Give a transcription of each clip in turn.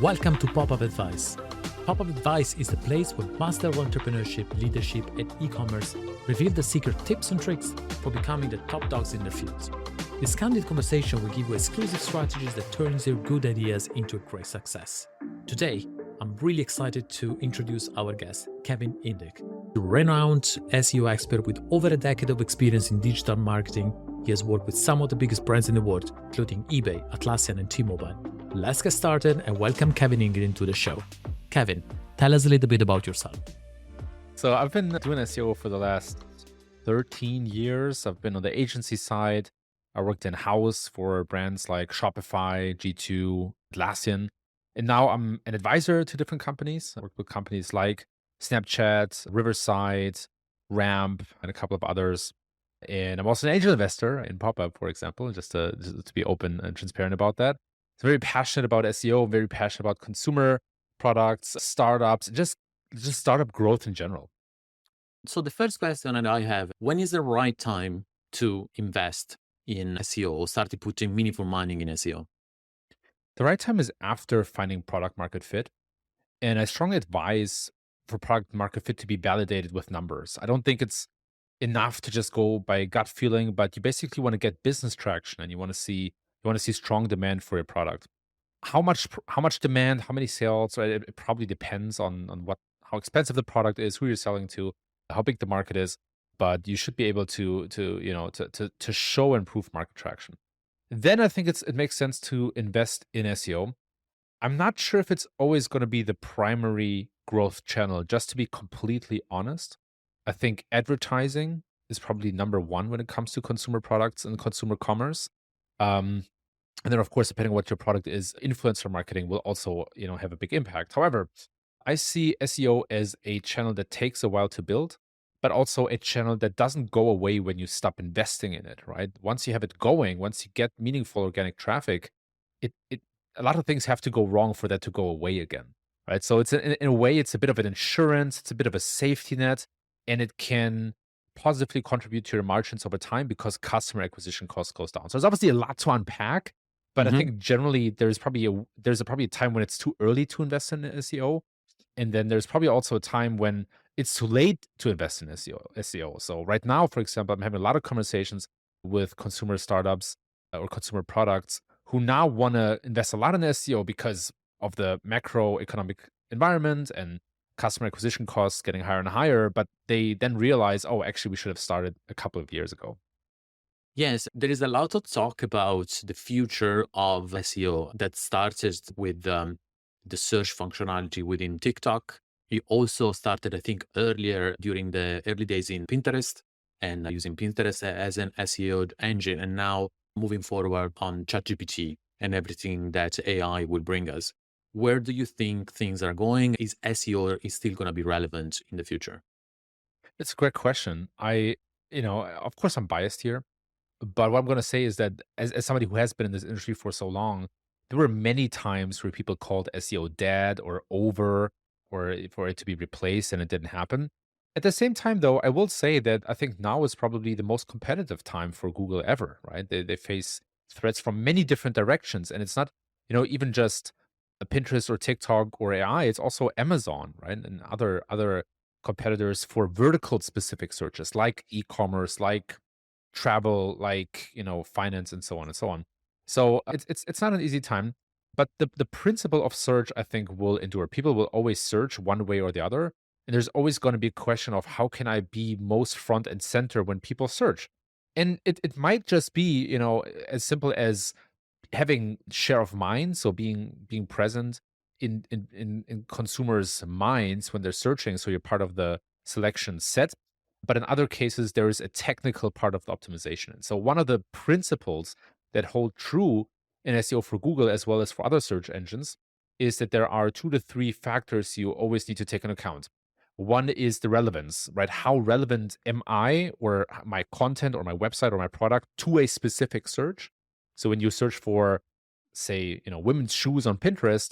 Welcome to Popup Advice. Popup Advice is the place where master of entrepreneurship, leadership, and e-commerce reveal the secret tips and tricks for becoming the top dogs in their fields. This candid conversation will give you exclusive strategies that turns your good ideas into a great success. Today, I'm really excited to introduce our guest, Kevin Indig. A renowned SEO expert with over a decade of experience in digital marketing, he has worked with some of the biggest brands in the world, including eBay, Atlassian, and T-Mobile. Let's get started and welcome Kevin Indig into the show. Kevin, tell us a little bit about yourself. So I've been doing SEO for the last 13 years. I've been on the agency side. I worked in-house for brands like Shopify, G2, Atlassian. And now I'm an advisor to different companies. I work with companies like Snapchat, Riverside, Ramp, and a couple of others. And I'm also an angel investor in Popup, for example, just to be open and transparent about that. So very passionate about SEO, very passionate about consumer products, startups, just startup growth in general. So the first question that I have, when is the right time to invest in SEO or start putting meaningful money in SEO? The right time is after finding product market fit. And I strongly advise for product market fit to be validated with numbers. I don't think it's enough to just go by gut feeling, but you basically want to get business traction and you want to see strong demand for your product. How much demand, how many sales, right? It probably depends on how expensive the product is, who you're selling to, how big the market is, but you should be able to show and prove market traction. Then I think it makes sense to invest in SEO. I'm not sure if it's always going to be the primary growth channel, just to be completely honest. I think advertising is probably number one when it comes to consumer products and consumer commerce. And then, of course, depending on what your product is, influencer marketing will also, have a big impact. However, I see SEO as a channel that takes a while to build, but also a channel that doesn't go away when you stop investing in it, right? Once you have it going, once you get meaningful organic traffic, it a lot of things have to go wrong for that to go away again, right? So it's in a way, it's a bit of an insurance, it's a bit of a safety net, and it can positively contribute to your margins over time because customer acquisition cost goes down. So there's obviously a lot to unpack, but I think generally there's probably a time when it's too early to invest in SEO, and then there's probably also a time when it's too late to invest in SEO. So right now, for example, I'm having a lot of conversations with consumer startups or consumer products who now want to invest a lot in SEO because of the macroeconomic environment and customer acquisition costs getting higher and higher. But they then realize, oh, actually, we should have started a couple of years ago. Yes, there is a lot of talk about the future of SEO that started with the search functionality within TikTok. It also started, I think, earlier during the early days in Pinterest and using Pinterest as an SEO engine, and now moving forward on ChatGPT and everything that AI will bring us. Where do you think things are going? Is SEO is still going to be relevant in the future? It's a great question. Of course, I'm biased here. But what I'm going to say is that as somebody who has been in this industry for so long, there were many times where people called SEO dead or over or for it to be replaced and it didn't happen. At the same time, though, I will say that I think now is probably the most competitive time for Google ever, right? They face threats from many different directions. And it's not, even just a Pinterest or TikTok or AI, it's also Amazon, right? And other competitors for vertical specific searches like e-commerce, like travel, like finance, and so on and so on. So it's not an easy time, but the principle of search, I think, will endure. People will always search one way or the other, and there's always going to be a question of how can I be most front and center when people search, and it might just be as simple as having share of mind, so being present in consumers' minds when they're searching, so you're part of the selection set. But in other cases, there is a technical part of the optimization. And so one of the principles that hold true in SEO for Google as well as for other search engines is that there are 2 to 3 factors you always need to take into account. One is the relevance, right? How relevant am I or my content or my website or my product to a specific search? So when you search for, say, women's shoes on Pinterest,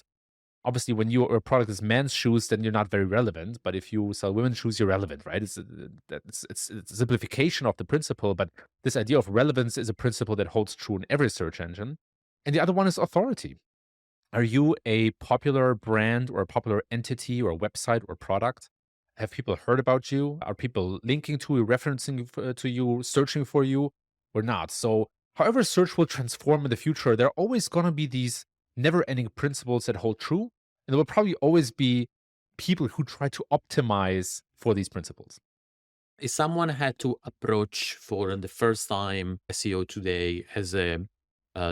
obviously when your product is men's shoes, then you're not very relevant. But if you sell women's shoes, you're relevant, right? It's a simplification of the principle, but this idea of relevance is a principle that holds true in every search engine. And the other one is authority. Are you a popular brand or a popular entity or website or product? Have people heard about you? Are people linking to you, referencing to you, searching for you, or not? So, however, search will transform in the future. There are always going to be these never ending principles that hold true. And there will probably always be people who try to optimize for these principles. If someone had to approach for the first time SEO today as a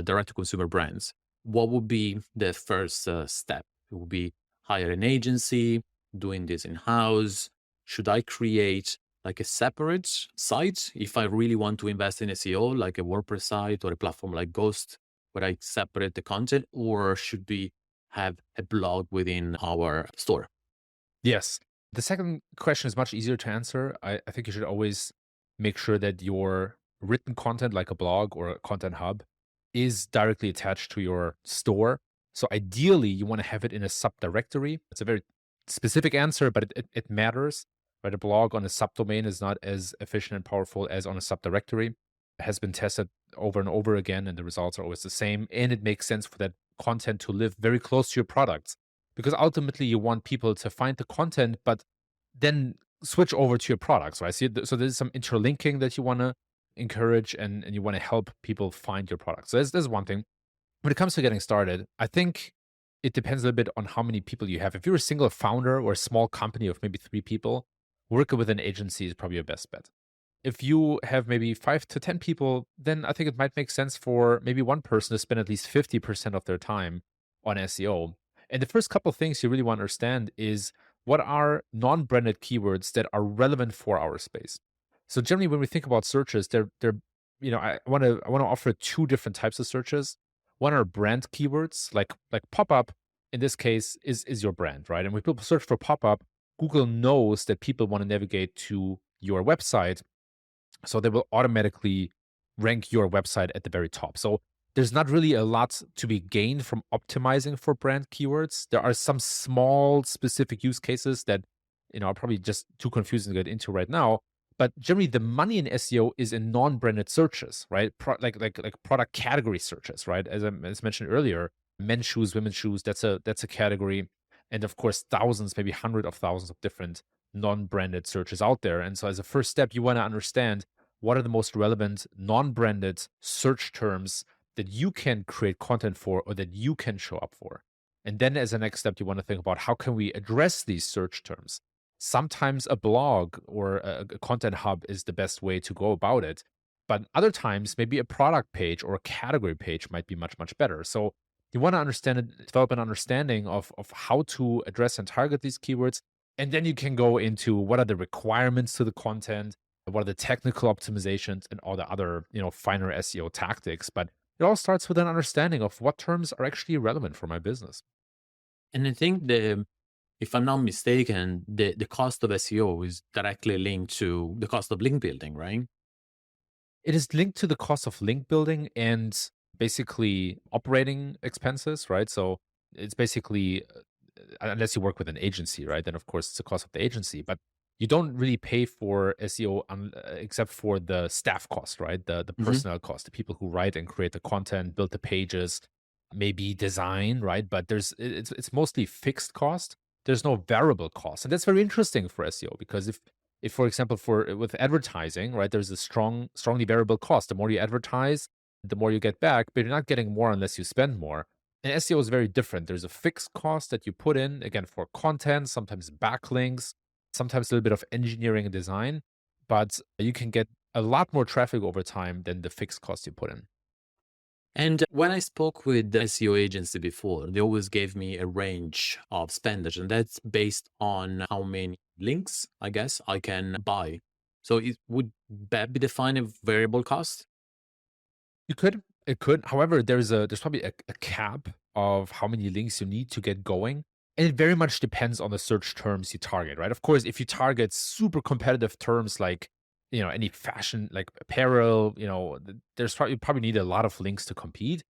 direct to consumer brands, what would be the first step? It would be hire an agency, doing this in house. Should I create like a separate site if I really want to invest in SEO, like a WordPress site or a platform like Ghost, where I separate the content, or should we have a blog within our store? Yes. The second question is much easier to answer. I think you should always make sure that your written content, like a blog or a content hub, is directly attached to your store. So ideally, you want to have it in a subdirectory. It's a very specific answer, but it matters. Right? A blog on a subdomain is not as efficient and powerful as on a subdirectory. It has been tested over and over again, and the results are always the same. And it makes sense for that content to live very close to your products because ultimately you want people to find the content, but then switch over to your products, right? So there's some interlinking that you want to encourage and you want to help people find your products. So there's one thing. When it comes to getting started, I think it depends a little bit on how many people you have. If you're a single founder or a small company of maybe 3 people, working with an agency is probably your best bet. If you have maybe 5 to 10 people, then I think it might make sense for maybe one person to spend at least 50% of their time on SEO. And the first couple of things you really want to understand is what are non-branded keywords that are relevant for our space. So generally, when we think about searches, I want to offer two different types of searches. One are brand keywords, like Popup. In this case, is your brand, right? And when people search for Popup, Google knows that people want to navigate to your website, so they will automatically rank your website at the very top. So there's not really a lot to be gained from optimizing for brand keywords. There are some small specific use cases that are probably just too confusing to get into right now. But generally, the money in SEO is in non-branded searches, right? Like product category searches, right? As mentioned earlier, men's shoes, women's shoes. That's a category, and of course, thousands, maybe hundreds of thousands of different non-branded searches out there. And so, as a first step, you want to understand what are the most relevant non-branded search terms that you can create content for or that you can show up for. And then as a next step, you want to think about how can we address these search terms. Sometimes a blog or a content hub is the best way to go about it. But other times, maybe a product page or a category page might be much, much better. So you want to develop an understanding of how to address and target these keywords. And then you can go into what are the requirements to the content, what are the technical optimizations, and all the other, finer SEO tactics. But it all starts with an understanding of what terms are actually relevant for my business. And I think if I'm not mistaken, the cost of SEO is directly linked to the cost of link building, right? It is linked to the cost of link building and basically operating expenses, right? So it's basically, unless you work with an agency, right? Then of course it's the cost of the agency, but you don't really pay for SEO except for the staff cost, right? The Hmm. personnel cost, the people who write and create the content, build the pages, maybe design, right? But it's mostly fixed cost. There's no variable cost, and that's very interesting for SEO because if for example for with advertising, right, there's a strongly variable cost. The more you advertise, the more you get back, but you're not getting more unless you spend more. And SEO is very different. There's a fixed cost that you put in again for content, sometimes backlinks, sometimes a little bit of engineering and design, but you can get a lot more traffic over time than the fixed cost you put in. And when I spoke with the SEO agency before, they always gave me a range of spendage, and that's based on how many links, I guess, I can buy. So would that be defined a variable cost? It could. However, there's probably a cap of how many links you need to get going. And it very much depends on the search terms you target, right? Of course, if you target super competitive terms like, any fashion, like apparel, there's probably you probably need a lot of links to compete.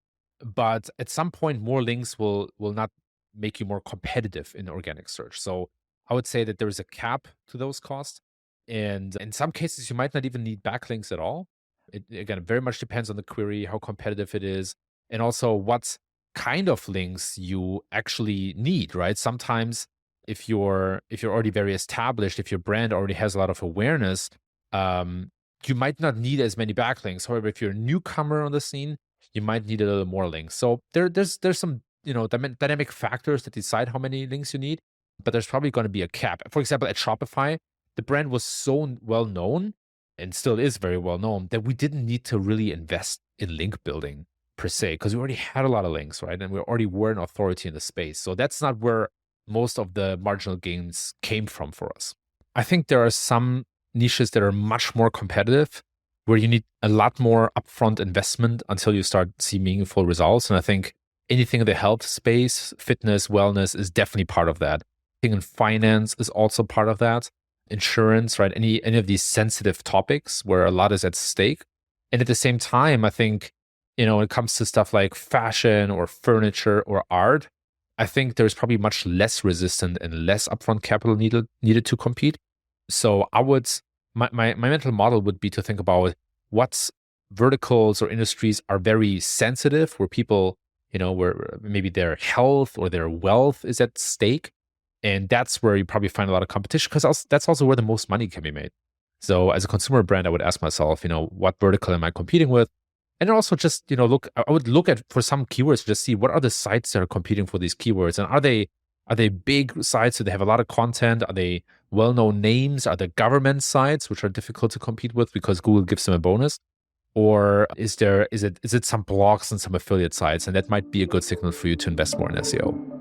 But at some point, more links will not make you more competitive in organic search. So I would say that there is a cap to those costs. And in some cases, you might not even need backlinks at all. It again very much depends on the query, how competitive it is, and also what kind of links you actually need, right? Sometimes if you're already very established, if your brand already has a lot of awareness, um, you might not need as many backlinks. However, if you're a newcomer on the scene, you might need a little more links. So there's some dynamic factors that decide how many links you need, but there's probably going to be a cap. For example, at Shopify, the brand was so well known and still is very well known that we didn't need to really invest in link building per se, because we already had a lot of links, right? And we already were an authority in the space. So that's not where most of the marginal gains came from for us. I think there are some niches that are much more competitive where you need a lot more upfront investment until you start seeing meaningful results. And I think anything in the health space, fitness, wellness is definitely part of that. I think in finance is also part of that. Insurance, right? Any of these sensitive topics where a lot is at stake. And at the same time, I think, when it comes to stuff like fashion or furniture or art, I think there's probably much less resistant and less upfront capital needed to compete. So my mental model would be to think about what verticals or industries are very sensitive, where people, where maybe their health or their wealth is at stake. And that's where you probably find a lot of competition, because that's also where the most money can be made. So as a consumer brand, I would ask myself, what vertical am I competing with? And also just, I would look at for some keywords to just see what are the sites that are competing for these keywords. And are they big sites? Do they have a lot of content? Are they well-known names? Are they government sites, which are difficult to compete with because Google gives them a bonus? Or is it some blogs and some affiliate sites? And that might be a good signal for you to invest more in SEO.